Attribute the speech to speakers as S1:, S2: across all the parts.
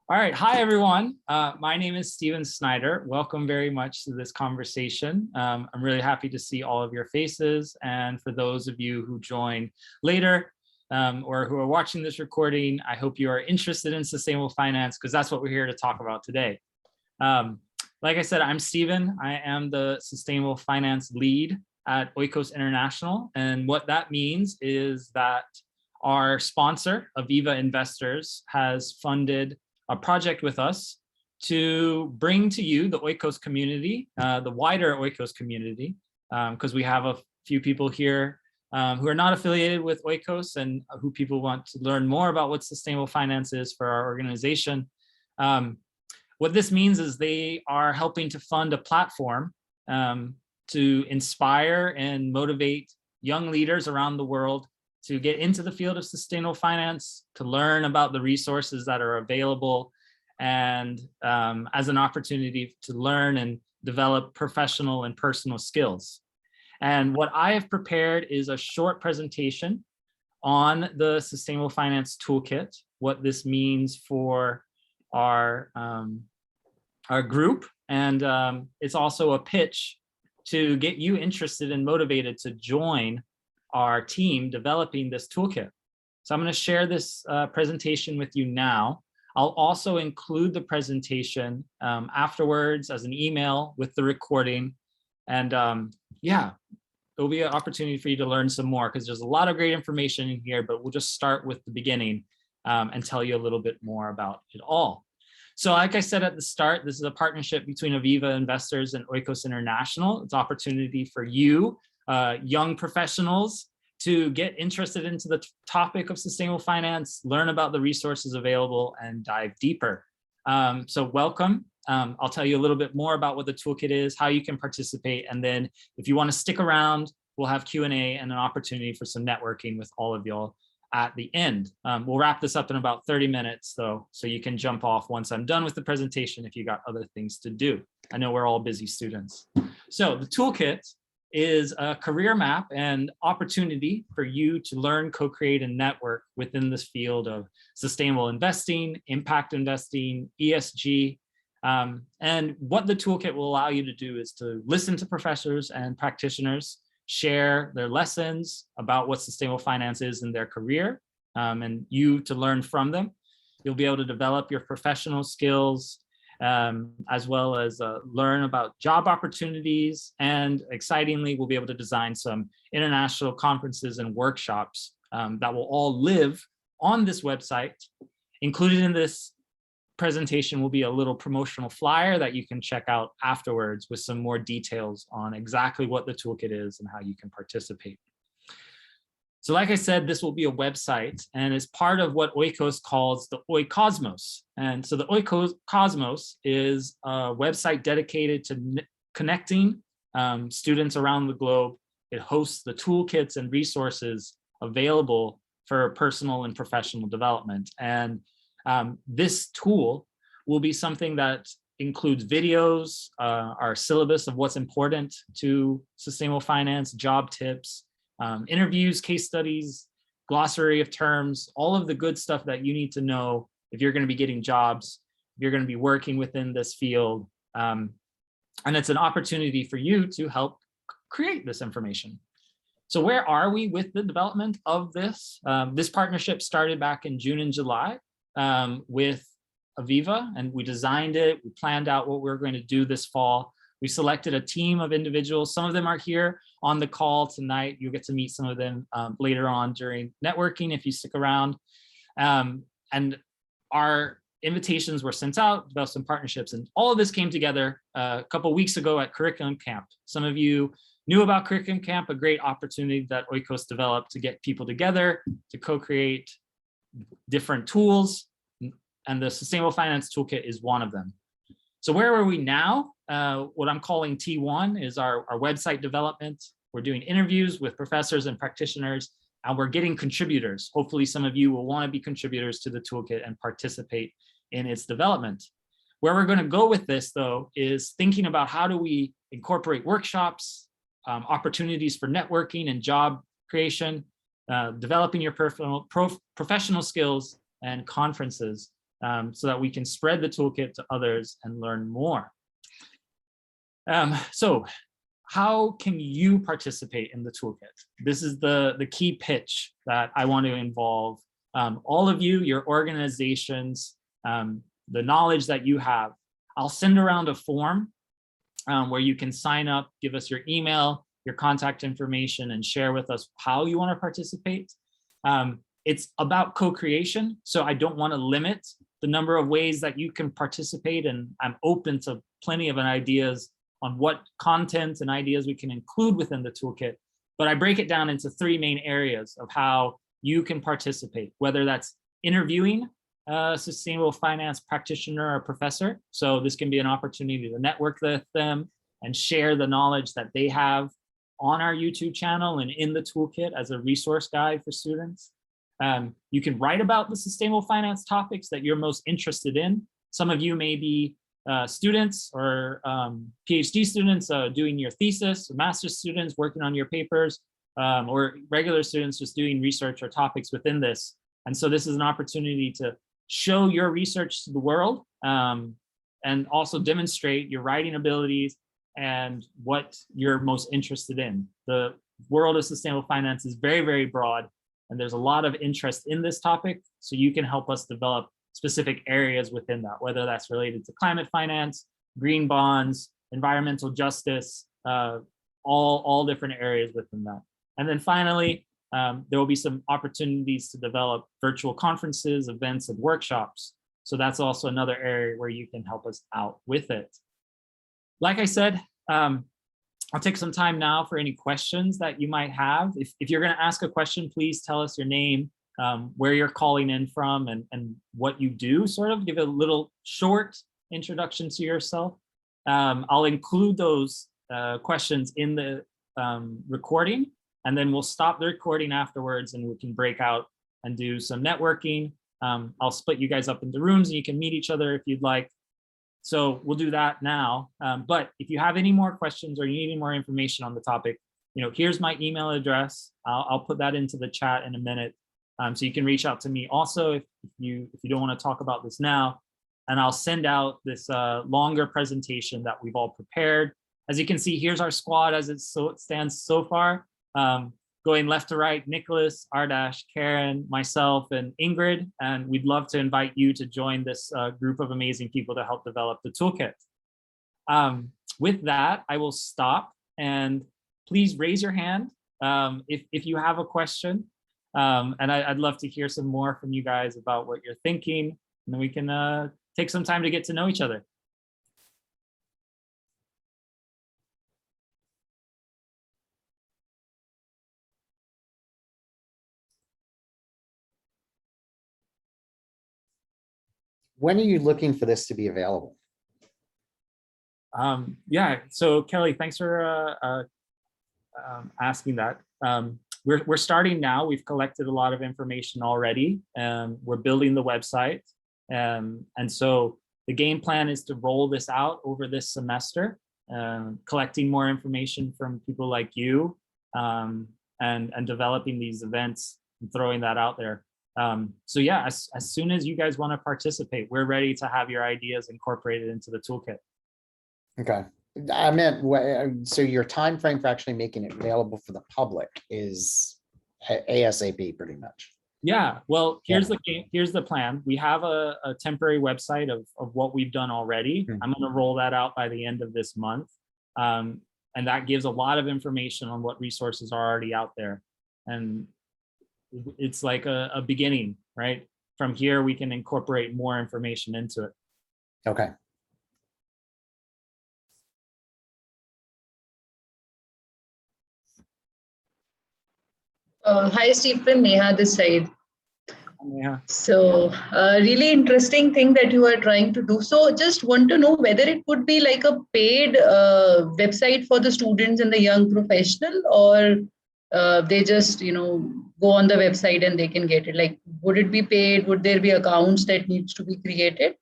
S1: All right. Hi, everyone. My name is Steven Snyder. Welcome very much to this conversation. I'm really happy to see all of your faces. And for those of you who join later or who are watching this recording, I hope you are interested in sustainable finance because that's what we're here to talk about today. Like I said, I'm Steven. I am the sustainable finance lead at Oikos International. And what that means is that our sponsor, Aviva Investors, has funded a project with us to bring to you, the oikos community, the wider oikos community, because we have a few people here who are not affiliated with oikos and who people want to learn more about what sustainable finance is for our organization. What this means is they are helping to fund a platform to inspire and motivate young leaders around the world to get into the field of sustainable finance, to learn about the resources that are available, and as an opportunity to learn and develop professional and personal skills. And what I have prepared is a short presentation on the Sustainable Finance Toolkit, what this means for our group. And it's also a pitch to get you interested and motivated to join our team developing this toolkit. So I'm going to share this presentation with you now. I'll also include the presentation afterwards as an email with the recording. And yeah, there'll be an opportunity for you to learn some more because there's a lot of great information in here, but we'll just start with the beginning and tell you a little bit more about it all. So like I said at the start, this is a partnership between Aviva Investors and Oikos International. It's an opportunity for you, young professionals, to get interested into the topic of sustainable finance, learn about the resources available, and dive deeper. So welcome. I'll tell you a little bit more about what the toolkit is, how you can participate, and then if you want to stick around, we'll have Q&A and an opportunity for some networking with all of y'all at the end. We'll wrap this up in about 30 minutes, though, so you can jump off once I'm done with the presentation if you got other things to do. I know we're all busy students. So the toolkit is a career map and opportunity for you to learn, co-create, and network within this field of sustainable investing, impact investing, ESG. And what the toolkit will allow you to do is to listen to professors and practitioners share their lessons about what sustainable finance is in their career, and you to learn from them. You'll be able to develop your professional skills, as well as learn about job opportunities. And excitingly, we'll be able to design some international conferences and workshops that will all live on this website. Included in this presentation will be a little promotional flyer that you can check out afterwards with some more details on exactly what the toolkit is and how you can participate. So like I said, this will be a website and is part of what Oikos calls the oikosmos. And so the oikosmos is a website dedicated to connecting students around the globe. It hosts the toolkits and resources available for personal and professional development. And this tool will be something that includes videos, our syllabus of what's important to sustainable finance, job tips, interviews, case studies, glossary of terms, all of the good stuff that you need to know if you're going to be getting jobs, if you're going to be working within this field. And it's an opportunity for you to help create this information. So where are we with the development of this? This partnership started back in June and July with Aviva, and we designed it. We planned out what we were going to do this fall. We selected a team of individuals. Some of them are here on the call tonight. You'll get to meet some of them later on during networking if you stick around. And our invitations were sent out, developed some partnerships, and all of this came together a couple of weeks ago at Curriculum Camp. Some of you knew about Curriculum Camp, a great opportunity that Oikos developed to get people together to co-create different tools, and the Sustainable Finance Toolkit is one of them. So where are we now? What I'm calling T1 is our website development. We're doing interviews with professors and practitioners, and we're getting contributors. Hopefully some of you will want to be contributors to the toolkit and participate in its development. Where we're going to go with this, though, is thinking about how do we incorporate workshops, opportunities for networking and job creation, developing your professional skills, and conferences so that we can spread the toolkit to others and learn more. So how can you participate in the toolkit? This is the key pitch that I want to involve all of you, your organizations, the knowledge that you have. I'll send around a form where you can sign up, give us your email, your contact information, and share with us how you want to participate. It's about co-creation, so I don't want to limit the number of ways that you can participate, and I'm open to plenty of ideas on what content and ideas we can include within the toolkit. But I break it down into 3 main areas of how you can participate, whether that's interviewing a sustainable finance practitioner or professor. So this can be an opportunity to network with them and share the knowledge that they have on our YouTube channel and in the toolkit as a resource guide for students. You can write about the sustainable finance topics that you're most interested in. Some of you may be students or PhD students doing your thesis, master's students working on your papers, or regular students just doing research or topics within this. And so this is an opportunity to show your research to the world and also demonstrate your writing abilities and what you're most interested in. The world of sustainable finance is very, very broad, and there's a lot of interest in this topic. So you can help us develop specific areas within that, whether that's related to climate finance, green bonds, environmental justice, all different areas within that. And then finally, there will be some opportunities to develop virtual conferences, events, and workshops. So that's also another area where you can help us out with it. Like I said, I'll take some time now for any questions that you might have. If you're going to ask a question, please tell us your name, where you're calling in from, and what you do, sort of give a little short introduction to yourself. I'll include those questions in the recording, and then we'll stop the recording afterwards and we can break out and do some networking. I'll split you guys up into rooms and you can meet each other if you'd like. So we'll do that now. But if you have any more questions or you need any more information on the topic, here's my email address. I'll put that into the chat in a minute. So you can reach out to me also if you don't want to talk about this now. And I'll send out this longer presentation that we've all prepared. As you can see, here's our squad as it stands so far. Going left to right, Nicholas, Ardash, Karen, myself, and Ingrid. And we'd love to invite you to join this group of amazing people to help develop the toolkit. With that, I will stop, and please raise your hand if you have a question. And I'd love to hear some more from you guys about what you're thinking, and then we can take some time to get to know each other.
S2: When are you looking for this to be available?
S1: Yeah, so Kelly, thanks for asking that. We're starting now. We've collected a lot of information already. We're building the website. And so the game plan is to roll this out over this semester, collecting more information from people like you, and developing these events and throwing that out there. So yeah, as soon as you guys want to participate, we're ready to have your ideas incorporated into the toolkit.
S2: Okay. I meant, so your time frame for actually making it available for the public is ASAP pretty much.
S1: Yeah, well, here's the plan. We have a temporary website of what we've done already. I'm going to roll that out by the end of this month. And that gives a lot of information on what resources are already out there. And it's like a beginning, right? From here, we can incorporate more information into it.
S2: Okay.
S3: Hi, Stephen. Neha this side.
S1: Yeah.
S3: So really interesting thing that you are trying to do. So just want to know whether it would be like a paid website for the students and the young professional, or they just, go on the website and they can get it. Like, would it be paid? Would there be accounts that needs to be created?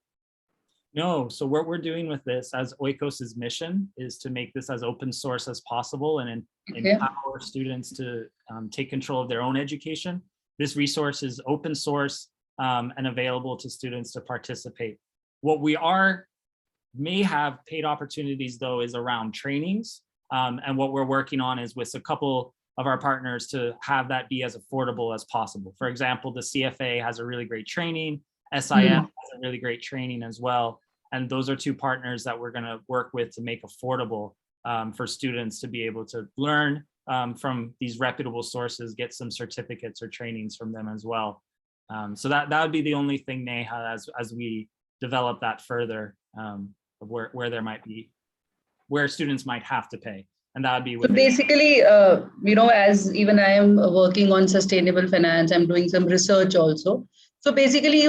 S1: No, so what we're doing with this as Oikos's mission is to make this as open source as possible and empower students to take control of their own education. This resource is open source. and available to students to participate. What we may have paid opportunities though is around trainings. And what we're working on is with a couple of our partners to have that be as affordable as possible. For example, the CFA has a really great training, SIM has a really great training as well. And those are two partners that we're gonna work with to make affordable for students to be able to learn from these reputable sources, get some certificates or trainings from them as well. So that would be the only thing, Neha, as we develop that further, of where there might be, where students might have to pay. And that would be
S3: So basically, as even I am working on sustainable finance, I'm doing some research also. So basically,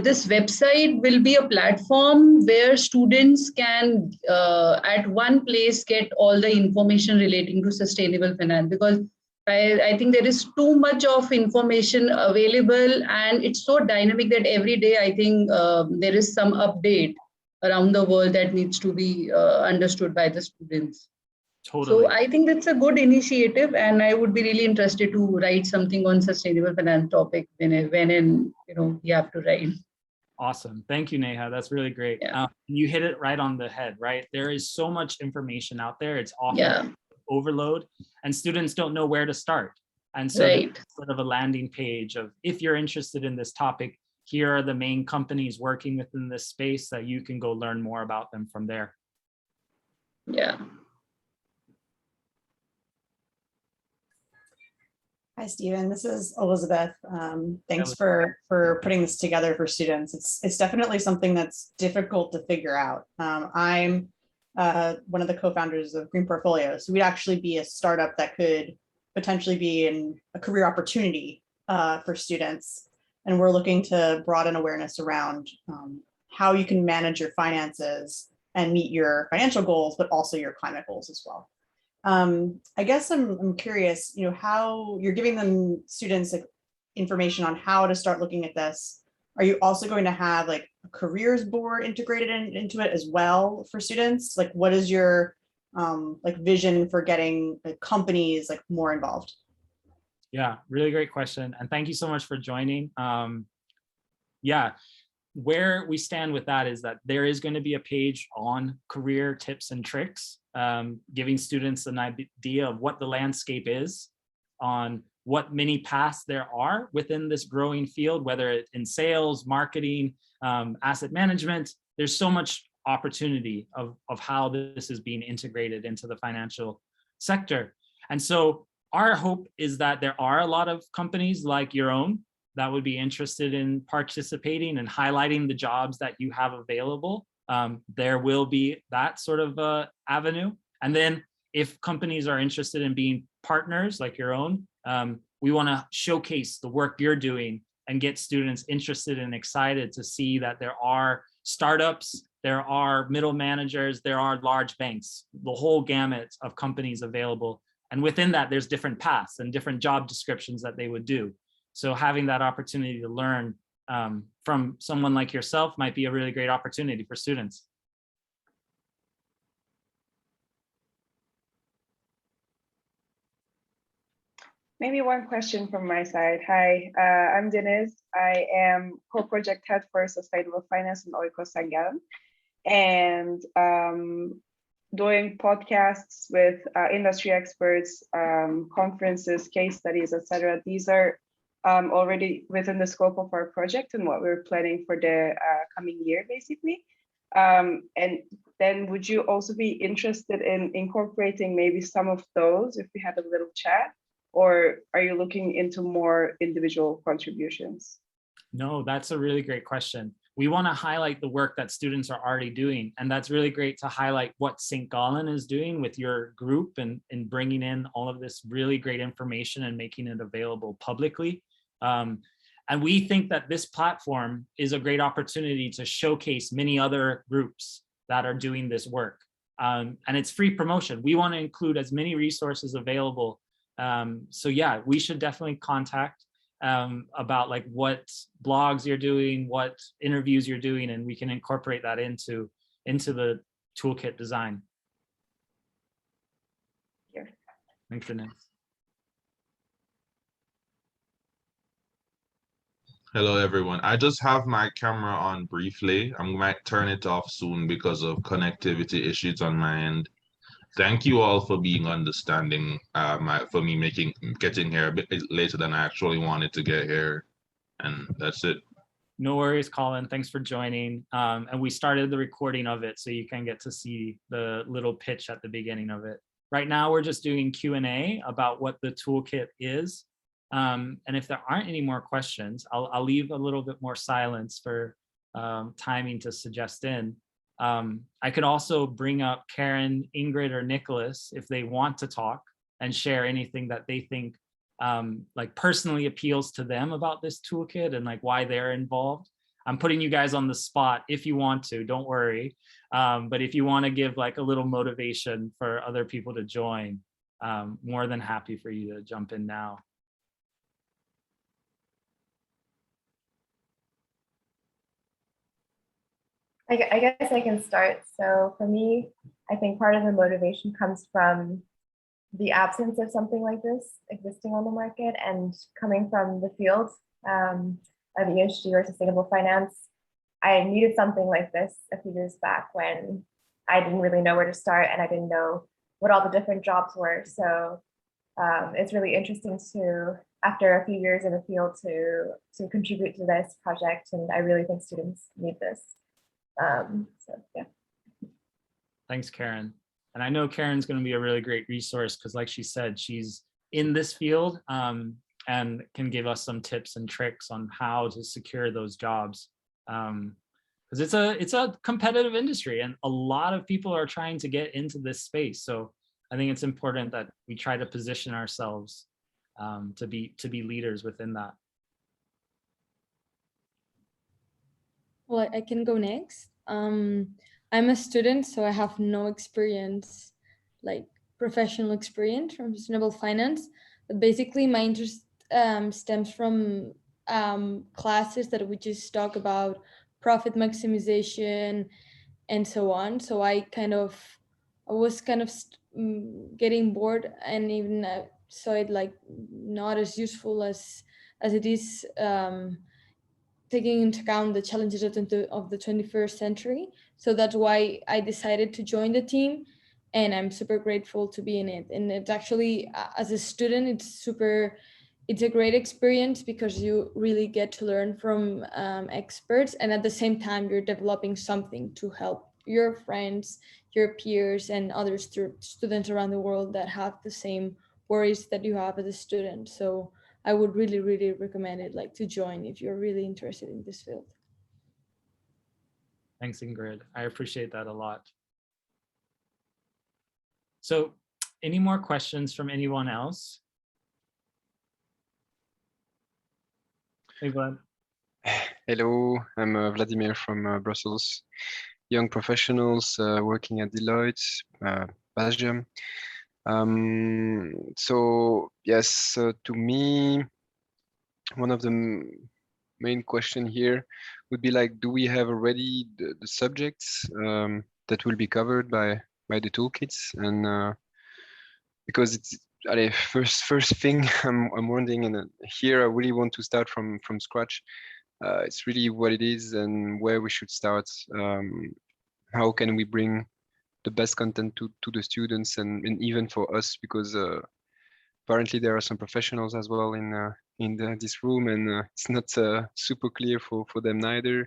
S3: this website will be a platform where students can, at one place, get all the information relating to sustainable finance, because I think there is too much of information available, and it's so dynamic that every day I think there is some update around the world that needs to be understood by the students.
S1: Totally.
S3: So I think that's a good initiative, and I would be really interested to write something on sustainable finance topic when you have to write.
S1: Awesome. Thank you, Neha. That's really great.
S3: Yeah.
S1: You hit it right on the head, right? There is so much information out there. It's often overload, and students don't know where to start. And so there's sort of a landing page of, if you're interested in this topic, here are the main companies working within this space that you can go learn more about them from there.
S3: Yeah.
S4: Hi, Stephen. This is Elizabeth. Thanks for putting this together for students. It's definitely something that's difficult to figure out. I'm one of the co-founders of Green Portfolio. So we'd actually be a startup that could potentially be a career opportunity for students. And we're looking to broaden awareness around how you can manage your finances and meet your financial goals, but also your climate goals as well. I guess I'm curious, how you're giving them students information on how to start looking at this. Are you also going to have like a careers board integrated into it as well for students? Like, what is your vision for getting companies more involved?
S1: Yeah, really great question. And thank you so much for joining. Yeah, where we stand with that is that there is going to be a page on career tips and tricks, giving students an idea of what the landscape is, on what many paths there are within this growing field, whether it's in sales, marketing, asset management. There's so much opportunity of how this is being integrated into the financial sector. And so our hope is that there are a lot of companies like your own that would be interested in participating and highlighting the jobs that you have available. There will be that sort of avenue. And then if companies are interested in being partners like your own, we want to showcase the work you're doing and get students interested and excited to see that there are startups, there are middle managers, there are large banks, the whole gamut of companies available. And within that, there's different paths and different job descriptions that they would do. So having that opportunity to learn from someone like yourself might be a really great opportunity for students.
S5: Maybe one question from my side. Hi, I'm Denise. I am co-project head for Sustainable Finance and Oikos, and doing podcasts with industry experts, conferences, case studies, etc. These are already within the scope of our project and what we're planning for the coming year, basically. And then would you also be interested in incorporating maybe some of those if we had a little chat? Or are you looking into more individual contributions? No,
S1: that's a really great question. We want to highlight the work that students are already doing. And that's really great to highlight what St. Gallen is doing with your group and bringing in all of this really great information and making it available publicly. And we think that this platform is a great opportunity to showcase many other groups that are doing this work. And it's free promotion. We want to include as many resources available. So yeah, we should definitely contact about like what blogs you're doing, what interviews you're doing, and we can incorporate that into the toolkit design.
S5: Yeah.
S1: Thanks, Denise.
S6: Hello, everyone. I just have my camera on briefly. I might turn it off soon because of connectivity issues on my end. Thank you all for being understanding, for me getting here a bit later than I actually wanted to get here. And that's it.
S1: No worries, Colin. Thanks for joining. And we started the recording of it, so you can get to see the little pitch at the beginning of it. Right now, we're just doing Q&A about what the toolkit is. And if there aren't any more questions, I'll leave a little bit more silence for timing to suggest in. I could also bring up Karen, Ingrid, or Nicholas if they want to talk and share anything that they think like personally appeals to them about this toolkit and like why they're involved. I'm putting you guys on the spot if you want to, don't worry. But if you want to give like a little motivation for other people to join, more than happy for you to jump in now.
S7: I guess I can start. So for me, I think part of the motivation comes from the absence of something like this existing on the market, and coming from the field of ESG or sustainable finance, I needed something like this a few years back when I didn't really know where to start and I didn't know what all the different jobs were. So it's really interesting to, after a few years in the field, to contribute to this project, and I really think students need this. So yeah.
S1: Thanks, Karen. And I know Karen's going to be a really great resource because, like she said, she's in this field and can give us some tips and tricks on how to secure those jobs. Because it's a competitive industry and a lot of people are trying to get into this space. So I think it's important that we try to position ourselves to be leaders within that.
S8: Well, I can go next. I'm a student, so I have no experience, like professional experience from sustainable finance. But basically, my interest stems from classes that we just talk about profit maximization and so on. So I was kind of getting bored, and even saw it like not as useful as it is. Taking into account the challenges of the 21st century. So that's why I decided to join the team, and I'm super grateful to be in it. And it's actually, as a student, it's a great experience because you really get to learn from experts, and at the same time, you're developing something to help your friends, your peers, and other students around the world that have the same worries that you have as a student. So I would really, really recommend it, like to join if you're really interested in this field.
S1: Thanks, Ingrid. I appreciate that a lot. So any more questions from anyone else? Hey, Vlad.
S9: Hello, I'm Vladimir from Brussels. Young professionals working at Deloitte, Belgium. So yes, to me, one of the main question here would be like, do we have already the subjects that will be covered by the toolkits? And because it's first thing I'm wondering, and here I really want to start from scratch. It's really what it is and where we should start. How can we bring the best content to the students and even for us, because apparently there are some professionals as well in this room, and it's not super clear for them neither.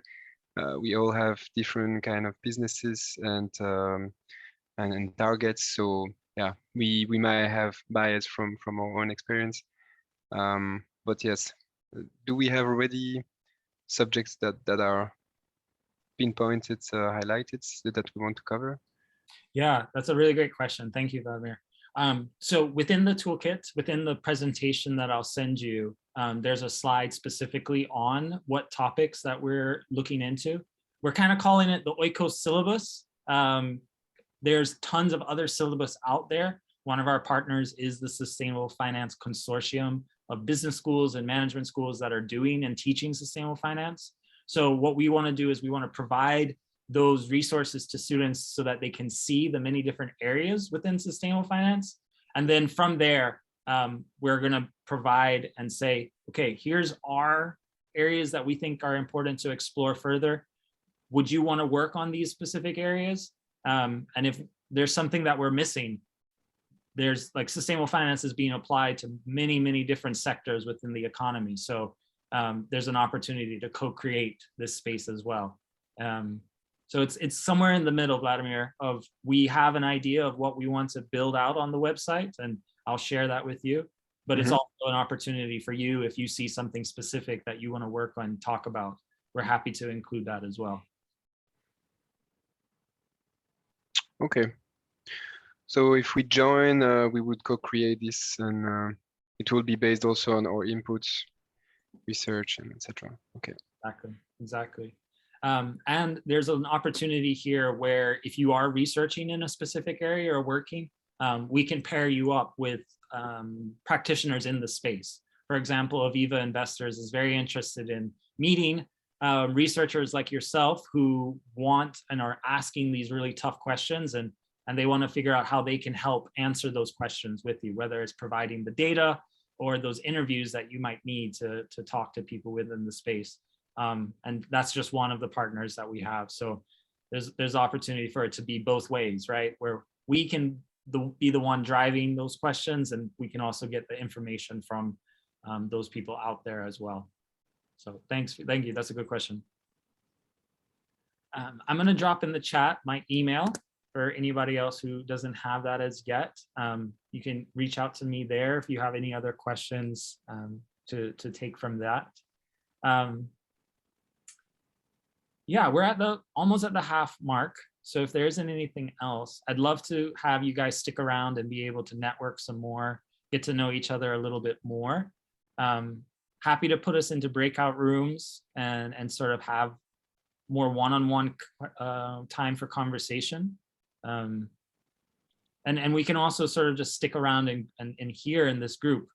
S9: We all have different kind of businesses and targets, so yeah, we might have bias from our own experience. But yes, do we have already subjects that are pinpointed, highlighted, that we want to cover?
S1: Yeah, that's a really great question. Thank you, Vladimir. So within the toolkit, within the presentation that I'll send you, there's a slide specifically on what topics that we're looking into. We're kind of calling it the oikos syllabus. There's tons of other syllabus out there. One of our partners is the Sustainable Finance Consortium of business schools and management schools that are doing and teaching sustainable finance. So what we want to do is we want to provide those resources to students so that they can see the many different areas within sustainable finance. And then from there, we're going to provide and say, okay, here's our areas that we think are important to explore further. Would you want to work on these specific areas? And if there's something that we're missing, there's like sustainable finance is being applied to many, many different sectors within the economy. So there's an opportunity to co-create this space as well. So it's somewhere in the middle, Vladimir, of we have an idea of what we want to build out on the website, and I'll share that with you. But it's also an opportunity for you if you see something specific that you want to work on, talk about. We're happy to include that as well.
S9: Okay. So if we join, we would co-create this, and it will be based also on our inputs, research, and etc. Okay.
S1: Exactly. And there's an opportunity here where if you are researching in a specific area or working, we can pair you up with practitioners in the space. For example, Aviva Investors is very interested in meeting researchers like yourself who want and are asking these really tough questions, and they want to figure out how they can help answer those questions with you, whether it's providing the data or those interviews that you might need to talk to people within the space. And that's just one of the partners that we have. So there's opportunity for it to be both ways, right? Where we can be the one driving those questions, and we can also get the information from those people out there as well. So thank you. That's a good question. I'm going to drop in the chat my email for anybody else who doesn't have that as yet. You can reach out to me there if you have any other questions to take from that. Yeah, we're almost at the half mark. So if there isn't anything else, I'd love to have you guys stick around and be able to network some more, get to know each other a little bit more. Happy to put us into breakout rooms and sort of have more one-on-one time for conversation. And we can also sort of just stick around and hear in this group,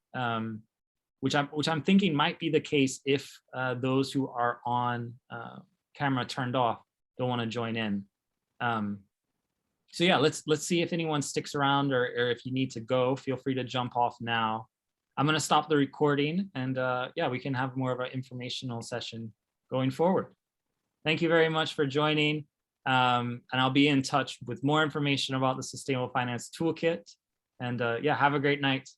S1: which I'm thinking might be the case if those who are on camera turned off don't want to join in. So yeah, let's see if anyone sticks around, or if you need to go, feel free to jump off now. I'm going to stop the recording, and yeah, we can have more of an informational session going forward. Thank you very much for joining. And I'll be in touch with more information about the Sustainable Finance Toolkit. And yeah, have a great night.